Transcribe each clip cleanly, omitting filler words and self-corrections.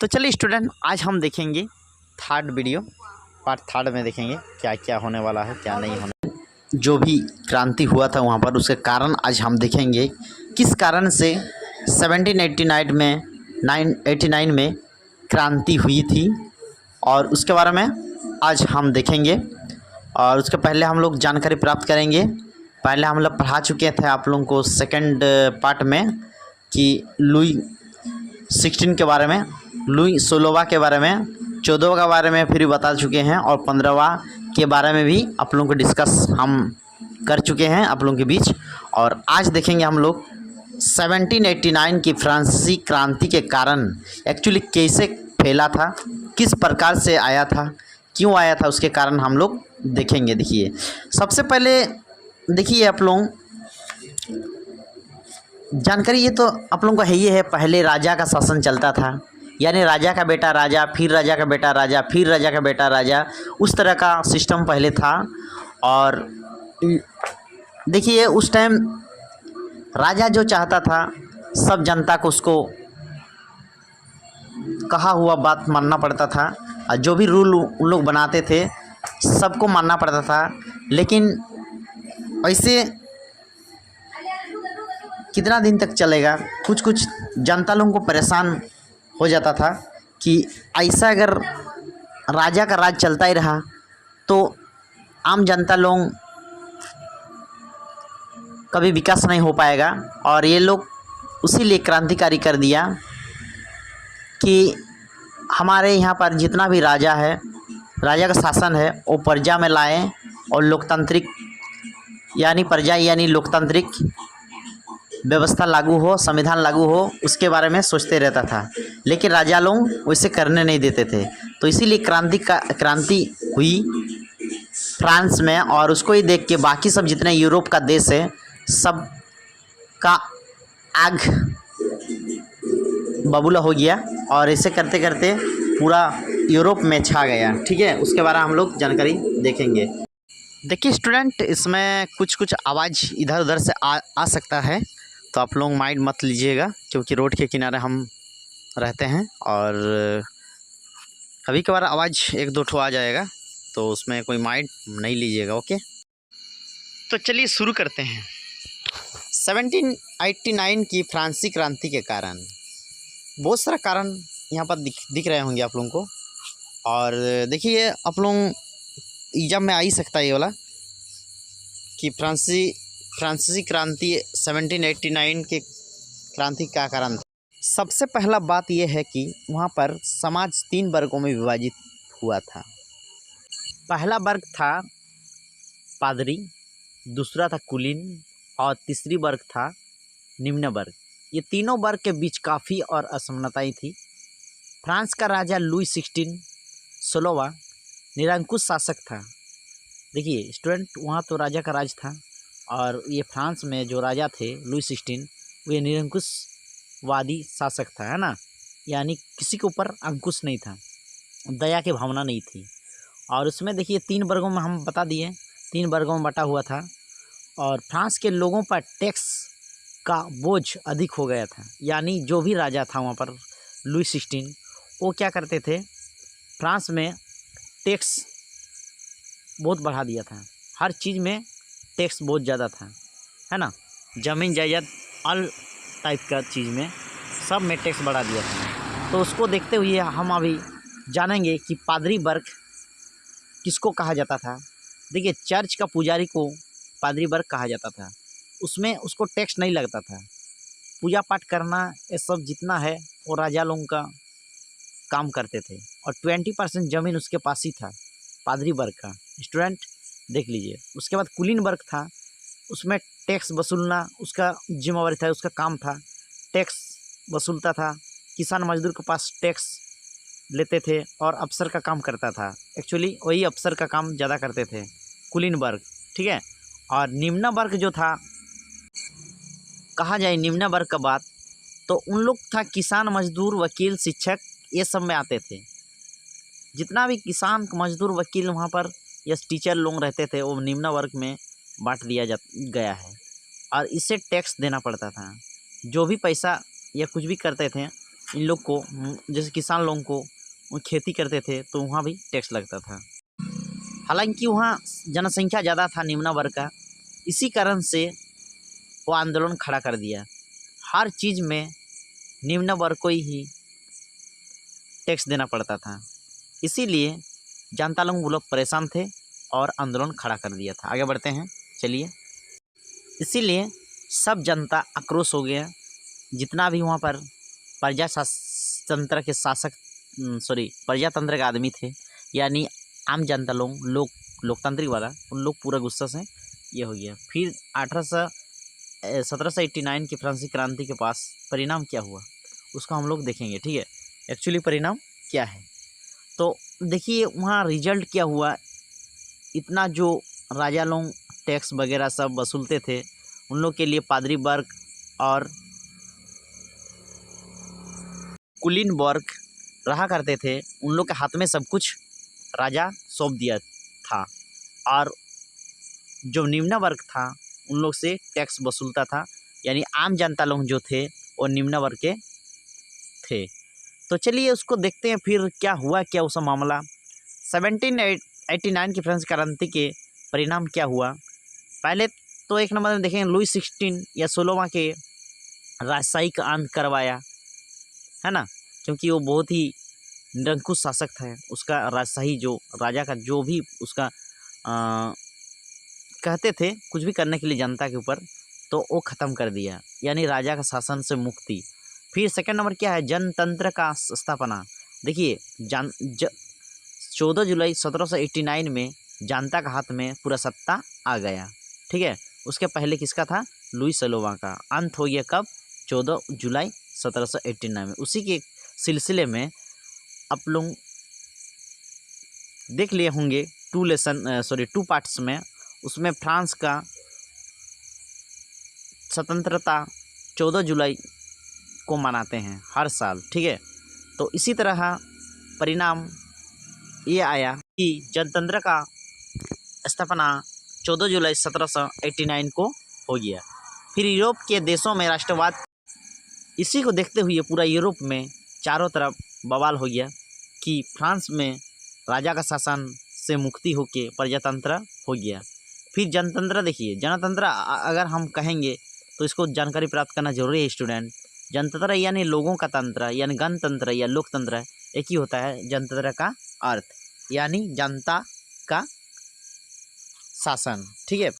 चलिए स्टूडेंट, आज हम देखेंगे थर्ड वीडियो, पार्ट थर्ड में देखेंगे क्या क्या होने वाला है, क्या नहीं होने। जो भी क्रांति हुआ था वहाँ पर उसके कारण आज हम देखेंगे किस कारण से 1789 में 989 में क्रांति हुई थी, और उसके बारे में आज हम देखेंगे। और उसके पहले हम लोग जानकारी प्राप्त करेंगे। पहले हम लोग पढ़ा चुके थे आप लोगों को सेकंड पार्ट में कि लुई 16 के बारे में, लुई 16वां के बारे में, 14वां के बारे में फिर बता चुके हैं, और 15वां के बारे में भी आप लोगों को डिस्कस हम कर चुके हैं आप लोगों के बीच। और आज देखेंगे हम लोग 1789 की फ्रांसीसी क्रांति के कारण एक्चुअली कैसे फैला था, किस प्रकार से आया था, क्यों आया था, उसके कारण हम लोग देखेंगे। देखिए, सबसे पहले देखिए आप लोग जानकारी, ये तो आप लोगों को है ही है, पहले राजा का शासन चलता था, यानी राजा का बेटा राजा, फिर राजा का बेटा राजा, फिर राजा का बेटा राजा, उस तरह का सिस्टम पहले था। और देखिए उस टाइम राजा जो चाहता था सब जनता को उसको कहा हुआ बात मानना पड़ता था, और जो भी रूल उन लोग बनाते थे सबको मानना पड़ता था। लेकिन ऐसे कितना दिन तक चलेगा, कुछ कुछ जनता लोगों को परेशान हो जाता था कि ऐसा अगर राजा का राज चलता ही रहा तो आम जनता लोग कभी विकास नहीं हो पाएगा। और ये लोग उसीलिए क्रांतिकारी कर दिया कि हमारे यहाँ पर जितना भी राजा है, राजा का शासन है, वो प्रजा में लाएं, और लोकतांत्रिक यानी प्रजा यानी लोकतांत्रिक व्यवस्था लागू हो, संविधान लागू हो, उसके बारे में सोचते रहता था। लेकिन राजा लोग वैसे करने नहीं देते थे, तो इसीलिए क्रांति हुई फ्रांस में। और उसको ही देख के बाकी सब जितने यूरोप का देश है सब का आग बबूला हो गया, और ऐसे करते करते पूरा यूरोप में छा गया। ठीक है, उसके बारे में हम लोग जानकारी देखेंगे। देखिए स्टूडेंट, इसमें कुछ कुछ आवाज़ इधर उधर से आ सकता है, तो आप लोग माइंड मत लीजिएगा, क्योंकि रोड के किनारे हम रहते हैं और कभी कभार आवाज़ एक दो ठो आ जाएगा, तो उसमें कोई माइंड नहीं लीजिएगा। ओके, तो चलिए शुरू करते हैं। 1789 की फ्रांसीसी क्रांति के कारण बहुत सारा कारण यहाँ पर दिख रहे होंगे आप लोगों को। और देखिए आप लोग एग्जाम में आ ही सकता है ये वाला कि फ्रांसीसी क्रांति 1789 के क्रांति का कारण था। सबसे पहला बात यह है कि वहाँ पर समाज 3 वर्गों में विभाजित हुआ था। पहला वर्ग था पादरी, दूसरा था कुलीन, और तीसरी वर्ग था निम्न वर्ग। ये तीनों वर्ग के बीच काफ़ी और असमानताएं थी। फ्रांस का राजा लुई 16वां निरंकुश शासक था। देखिए स्टूडेंट, वहाँ तो राजा का राज था, और ये फ्रांस में जो राजा थे लुई 16, वो ये निरंकुशवादी शासक था, है ना, यानी किसी के ऊपर अंकुश नहीं था, दया की भावना नहीं थी। और उसमें देखिए 3 वर्गों में हम बता दिए, 3 वर्गों में बटा हुआ था। और फ्रांस के लोगों पर टैक्स का बोझ अधिक हो गया था, यानी जो भी राजा था वहाँ पर लुई 16, वो क्या करते थे, फ्रांस में टैक्स बहुत बढ़ा दिया था। हर चीज़ में टैक्स बहुत ज़्यादा था, है ना, ज़मीन जायदाद ऑल टाइप का चीज़ में सब में टैक्स बढ़ा दिया था। तो उसको देखते हुए हम अभी जानेंगे कि पादरी वर्ग किसको कहा जाता था। देखिए, चर्च का पुजारी को पादरी वर्ग कहा जाता था। उसमें उसको टैक्स नहीं लगता था, पूजा पाठ करना ये सब जितना है वो राजा लोगों का काम करते थे, और 20% ज़मीन उसके पास ही था, पादरी वर्ग का। स्टूडेंट देख लीजिए। उसके बाद कुलीन वर्ग था, उसमें टैक्स वसूलना उसका जिम्मेवारी था, उसका काम था, टैक्स वसूलता था, किसान मजदूर के पास टैक्स लेते थे, और अफसर का काम करता था। एक्चुअली वही अफसर का काम ज़्यादा करते थे, कुलीन वर्ग। ठीक है, और निम्न वर्ग जो था, कहा जाए निम्न वर्ग का बात, तो उन लोग था किसान मजदूर वकील शिक्षक, ये सब में आते थे। जितना भी किसान मजदूर वकील वहाँ पर या टीचर लोग रहते थे वो निम्न वर्ग में बांट दिया गया है, और इससे टैक्स देना पड़ता था। जो भी पैसा या कुछ भी करते थे इन लोग को, जैसे किसान लोगों को, वो खेती करते थे तो वहाँ भी टैक्स लगता था। हालांकि वहाँ जनसंख्या ज़्यादा था निम्न वर्ग का, इसी कारण से वो आंदोलन खड़ा कर दिया। हर चीज़ में निम्न वर्ग को ही टैक्स देना पड़ता था, इसीलिए जनता लोग वो लोग परेशान थे और आंदोलन खड़ा कर दिया था। आगे बढ़ते हैं, चलिए। इसीलिए सब जनता आक्रोश हो गया। जितना भी वहाँ पर प्रजातंत्र के शासक प्रजातंत्र के आदमी थे, यानी आम जनता लोग लोकतांत्रिक वाला, उन लोग पूरा गुस्सा से ये हो गया। फिर 1789 की फ्रांसीसी क्रांति के पास परिणाम क्या हुआ उसको हम लोग देखेंगे, ठीक है। एक्चुअली परिणाम क्या है तो देखिए, वहाँ रिजल्ट क्या हुआ। इतना जो राजा लोग टैक्स वगैरह सब वसूलते थे, उन लोग के लिए पादरी वर्ग और कुलीन वर्ग रहा करते थे, उन लोग के हाथ में सब कुछ राजा सौंप दिया था। और जो निम्न वर्ग था उन लोग से टैक्स वसूलता था, यानी आम जनता लोग जो थे वो निम्न वर्ग के थे। तो चलिए उसको देखते हैं फिर क्या हुआ, क्या उसका मामला। 1789 की फ्रांस क्रांति के परिणाम क्या हुआ। पहले तो एक नंबर में देखें, लुई 16 या 16वां के राजशाही का अंत करवाया, है ना, क्योंकि वो बहुत ही निरंकुश शासक था। उसका राजशाही जो राजा का जो भी उसका कहते थे कुछ भी करने के लिए जनता के ऊपर, तो वो ख़त्म कर दिया, यानी राजा का शासन से मुक्ति। फिर सेकंड नंबर क्या है, जनतंत्र का स्थापना। देखिए 14 जुलाई 1789 में जनता का हाथ में पूरा सत्ता आ गया, ठीक है। उसके पहले किसका था, लुई 16वां का। अंत हो गया कब, 14 जुलाई 1789 में। उसी के सिलसिले में आप लोग देख लिए होंगे 2 पार्ट्स में। उसमें फ्रांस का स्वतंत्रता 14 जुलाई को मनाते हैं हर साल, ठीक है। तो इसी तरह परिणाम ये आया कि जनतंत्र का स्थापना 14 जुलाई 1789 को हो गया। फिर यूरोप के देशों में राष्ट्रवाद, इसी को देखते हुए पूरा यूरोप में चारों तरफ बवाल हो गया कि फ्रांस में राजा का शासन से मुक्ति होके प्रजातंत्र हो गया। फिर जनतंत्र, देखिए जनतंत्र अगर हम कहेंगे तो इसको जानकारी प्राप्त करना जरूरी है स्टूडेंट। जनतंत्र यानी लोगों का तंत्र, यानी गणतंत्र या लोकतंत्र एक ही होता है। जनतंत्र का अर्थ यानी जनता का शासन, ठीक है।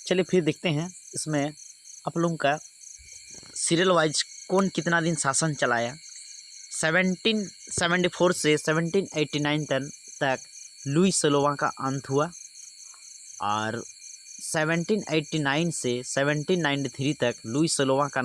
चलिए फिर देखते हैं इसमें आप लोगों का सीरियल वाइज कौन कितना दिन शासन चलाया। 1774 से 1789 तक लुई 16वां का अंत हुआ, और 1789 से 1793 तक लुई 16वां का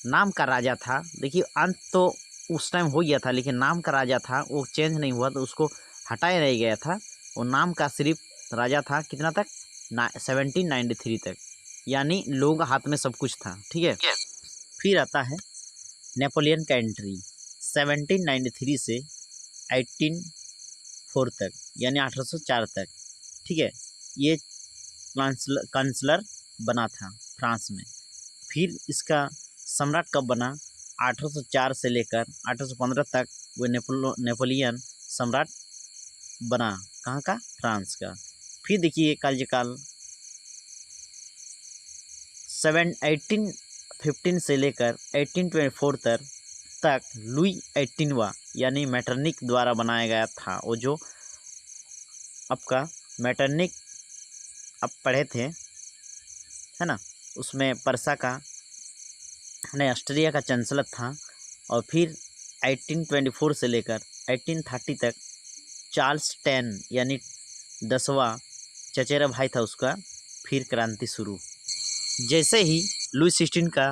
नाम का राजा था। देखिए अंत तो उस टाइम हो गया था, लेकिन नाम का राजा था वो चेंज नहीं हुआ, तो उसको हटाया नहीं गया था। वो नाम का सिर्फ राजा था, कितना तक, 1793 तक, यानी लोगों का हाथ में सब कुछ था, ठीक है। फिर आता है नेपोलियन का एंट्री 1793 से 1804 तक, यानी 1804 तक, ठीक है। ये काउंसलर बना था फ्रांस में। फिर इसका सम्राट कब बना, 1804 से लेकर 1815 तक वो नेपोलियन सम्राट बना, कहाँ का, फ्रांस का। फिर देखिए कार्यकाल 1815 से लेकर 1824 तक लुई 18वां यानी मेटरनिक द्वारा बनाया गया था। वो जो आपका मेटरनिक आप पढ़े थे, है ना, उसमें परसा का नहीं ऑस्ट्रिया का चांसलर था। और फिर 1824 से लेकर 1830 तक चार्ल्स 10 यानी 10वां चचेरा भाई था उसका। फिर क्रांति शुरू। जैसे ही लुई 16 का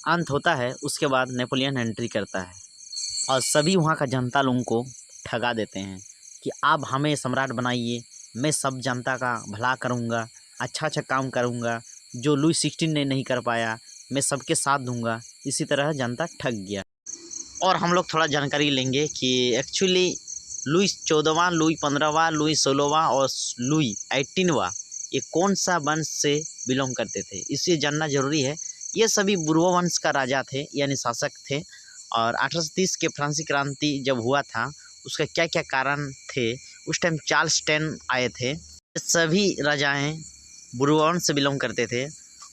अंत होता है उसके बाद नेपोलियन एंट्री करता है और सभी वहाँ का जनता लोगों को ठगा देते हैं कि आप हमें सम्राट बनाइए, मैं सब जनता का भला करूँगा, अच्छा काम करूँगा, जो लुई 16 ने नहीं कर पाया मैं सबके साथ दूंगा। इसी तरह जनता ठग गया। और हम लोग थोड़ा जानकारी लेंगे कि एक्चुअली लुई 14वां, लुई 15वां, लुई 16वां और लुई 18वां ये कौन सा वंश से बिलोंग करते थे, इसलिए जानना जरूरी है ये सभी बुर्बो वंश का राजा थे यानी शासक थे। और 1830 के फ्रांसीसी क्रांति जब हुआ था उसका क्या क्या कारण थे, उस टाइम चार्ल्स टेन आए थे। सभी राजाएं बुर्बो वंश से बिलोंग करते थे।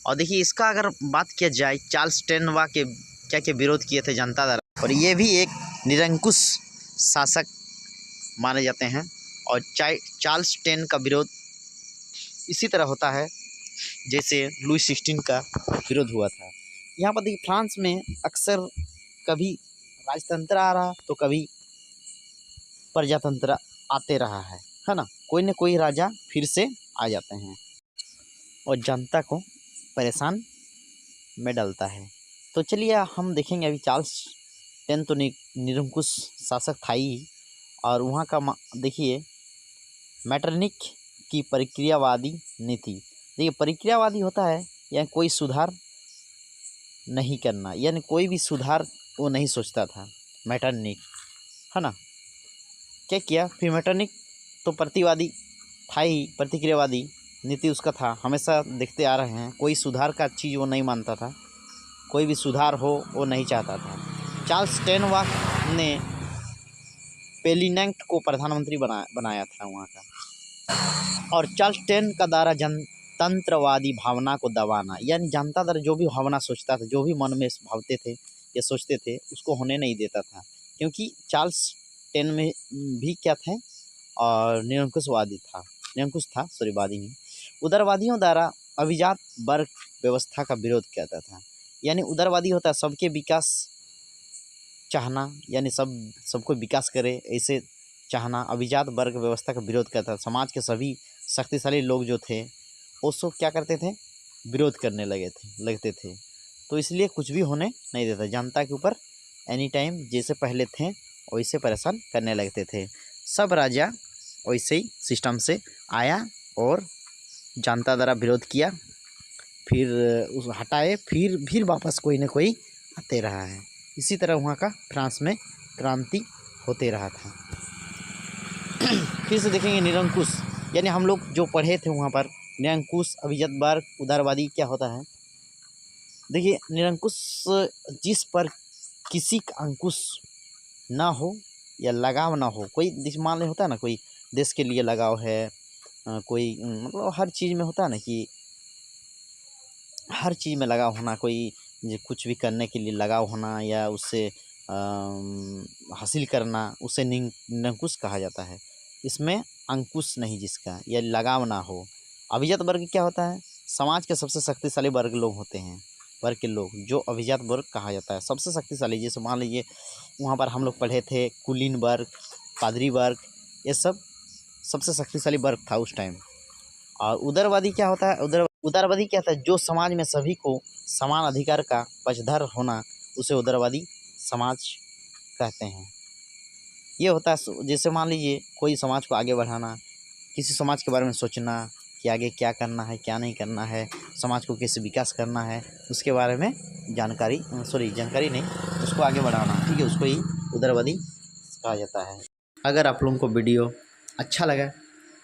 और देखिए इसका अगर बात किया जाए, चार्ल्स टेन के क्या क्या विरोध किए थे जनता द्वारा, और ये भी एक निरंकुश शासक माने जाते हैं। और चार्ल्स टेन का विरोध इसी तरह होता है जैसे लुई 16 का विरोध हुआ था। यहाँ पर देखिए फ्रांस में अक्सर कभी राजतंत्र आ रहा तो कभी प्रजातंत्र आते रहा है ना। कोई न कोई राजा फिर से आ जाते हैं और जनता को परेशान में डालता है। तो चलिए हम देखेंगे अभी चार्ल्स टेन तो निरंकुश शासक था ही, और वहाँ का देखिए मैटरनिक की प्रक्रियावादी नीति। देखिए प्रक्रियावादी होता है यानी कोई सुधार नहीं करना, यानी कोई भी सुधार वो नहीं सोचता था मैटरनिक, है ना। क्या किया फिर मैटरनिक तो प्रतिवादी था ही, प्रतिक्रियावादी नीति उसका था, हमेशा देखते आ रहे हैं। कोई सुधार का चीज़ वो नहीं मानता था, कोई भी सुधार हो वो नहीं चाहता था। चार्ल्स टेन ने पेलिनेंट को प्रधानमंत्री बनाया था वहाँ का। और चार्ल्स टेन का द्वारा जनतंत्रवादी भावना को दबाना, यानी जनता द्वारा जो भी भावना सोचता था, जो भी मन में भावते थे या सोचते थे उसको होने नहीं देता था। क्योंकि चार्ल्स टेन में भी क्या थे और निरंकुश था वादी नहीं। उदारवादियों द्वारा अभिजात वर्ग व्यवस्था का विरोध करता था। यानी उदारवादी होता है सबके विकास चाहना, यानी सबको विकास करे ऐसे चाहना। अभिजात वर्ग व्यवस्था का विरोध करता था। समाज के सभी शक्तिशाली लोग जो थे वो सब क्या करते थे, विरोध करने लगते थे। तो इसलिए कुछ भी होने नहीं देता, जनता के ऊपर एनी टाइम जैसे पहले थे वैसे परेशान करने लगते थे। सब राजा वैसे ही सिस्टम से आया और जनता द्वारा विरोध किया, फिर उस हटाए, फिर वापस कोई ना कोई आते रहा है। इसी तरह वहाँ का फ्रांस में क्रांति होते रहा था। फिर से देखेंगे निरंकुश, यानी हम लोग जो पढ़े थे वहाँ पर निरंकुश, अभिजात वर्ग, उदारवादी क्या होता है। देखिए निरंकुश जिस पर किसी का अंकुश ना हो या लगाव ना हो, कोई मान ले होता है ना, कोई देश के लिए लगाव है, कोई मतलब हर चीज़ में होता है ना कि हर चीज़ में लगाव होना, कोई कुछ भी करने के लिए लगाव होना या उससे हासिल करना, उसे निरंकुश कहा जाता है। इसमें अंकुश नहीं जिसका या लगाव ना हो। अभिजात वर्ग क्या होता है, समाज के सबसे शक्तिशाली वर्ग लोग होते हैं, वर्ग के लोग जो अभिजात वर्ग कहा जाता है, सबसे शक्तिशाली। जैसे मान लीजिए वहाँ पर हम लोग पढ़े थे कुलीन वर्ग, पादरी वर्ग, ये सब सबसे शक्तिशाली वर्ग था उस टाइम। और उदारवादी क्या होता है, उदारवादी क्या होता है, जो समाज में सभी को समान अधिकार का पक्षधर होना, उसे उदारवादी समाज कहते हैं। ये होता है जैसे मान लीजिए कोई समाज को आगे बढ़ाना, किसी समाज के बारे में सोचना कि आगे क्या करना है क्या नहीं करना है, समाज को कैसे विकास करना है, उसके बारे में जानकारी नहीं, उसको आगे बढ़ाना, ठीक है, उसको ही उदारवादी कहा जाता है। अगर आप लोगों को वीडियो अच्छा लगा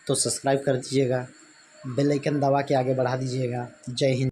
तो सब्सक्राइब कर दीजिएगा, बेल आइकन दबा के आगे बढ़ा दीजिएगा। जय हिंद।